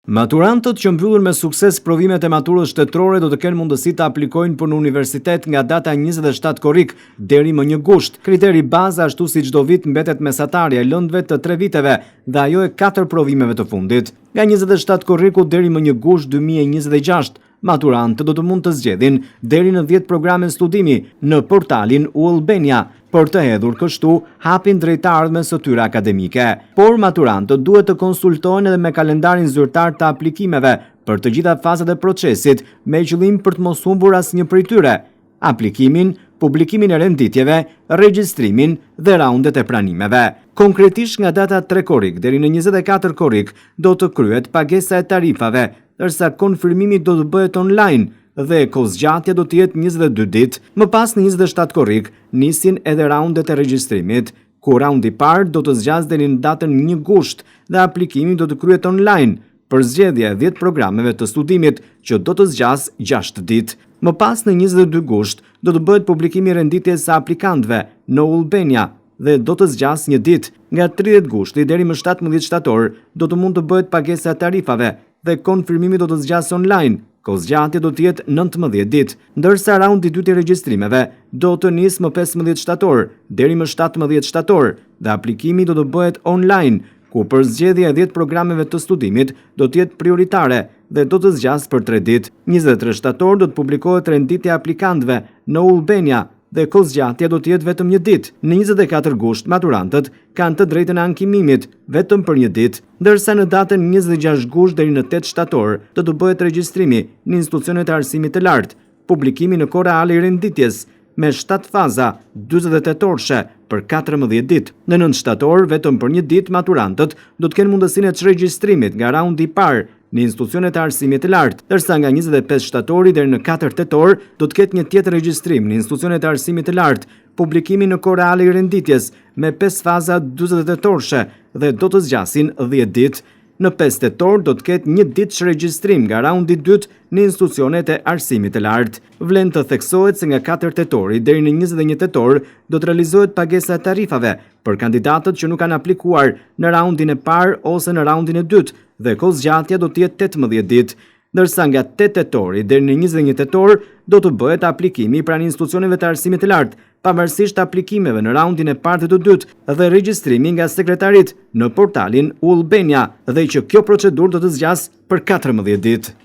Maturantët që mbyllën me sukses provimet e maturës shtetërore do të kenë mundësi të aplikojnë për në universitet nga data 27 korrik deri më 1 gusht. Kriteri bazë ashtu si çdo vit mbetet mesatarja e lëndëve të 3 viteve dhe ajo e 4 provimeve të fundit. Nga 27 korriku deri më 1 gusht 2026, maturantët do të mund të zgjedhin deri në 10 programe studimi në portalin U-Albania, për të hedhur kështu hapin drejt ardhmes së tyre akademike. Por maturantët duhet të konsultohen edhe me kalendarin zyrtar të aplikimeve për të gjitha fazat e procesit me qëllim për të mos humbur asnjë prej tyre: aplikimin, publikimin e renditjeve, regjistrimin dhe raundet e pranimeve. Konkretisht nga data 3 korrik deri në 24 korrik do të kryhet pagesa e tarifave, ndërsa konfirmimi do të bëhet online dhe kohëzgjatja do të jetë 22 ditë. Më pas në 27 korrik nisin edhe raundet e regjistrimit, ku raundi i parë do të zgjas deri në datën 1 gusht dhe aplikimi do të kryhet online për zgjedhje e 10 programeve të studimit që do të zgjas 6 ditë. Më pas në 22 gusht do të bëhet publikimi i renditjes së aplikantëve në U-Albania dhe do të zgjas 1 ditë. Nga 30 gushti deri më 17 shtator do të mund të bëhet pagesa e tarifave dhe konfirmimi do të zgjas online. Kohëzgjatja do të jetë 19 ditë, ndërsa raundi i dytë i regjistrimeve do të nisë më 15 shtator deri më 17 shtator dhe aplikimi do të bëhet online, ku për zgjedhja e 10 programeve të studimit do të jetë prioritare dhe do të zgjas për 3 ditë. 23 shtator do të publikohet renditja e aplikantëve në U-Albania dhe kohëzgjatja do të jetë vetëm 1 ditë. Në 24 gusht maturantët kanë të drejtën e ankimimit vetëm për 1 ditë, ndërsa në datën 26 gusht deri në 8 shtator do të bëhet regjistrimi në institucionet e arsimit të lartë, publikimi në kohë reale i renditjes me 7 faza 48 orëshe për 14 ditë. Në 9 shtator vetëm për 1 ditë maturantët do të kenë mundësinë e çregjistrimit nga raundi i parë në institucionet e arsimit të lartë, ndërsa nga 25 shtatori deri në 4 tetor do të ketë një tjetër regjistrim në institucionet e arsimit të lartë, publikimi në kohë reale i renditjes me 5 faza 48 orëshe dhe do të zgjasin 10 ditë. Në 5 tetor do të ketë 1 ditë regjistrim nga raundi i dytë në institucionet e arsimit të lartë. Vlen të theksohet se nga 4 tetori deri në 21 tetor do të realizohet pagesa e tarifave për kandidatët që nuk kanë aplikuar në raundin e parë ose në raundin e dytë dhe kohëzgjatja do të jetë 18 ditë, ndërsa nga 8 tetori deri në 21 tetor do të bëhet aplikimi pranë institucioneve të arsimit të lartë, pavarësisht aplikimeve në raundin e parë dhe të dytë dhe regjistrimi nga sekretarit në portalin U-Albania, dhe që kjo procedurë do të zgjas për 14 ditë.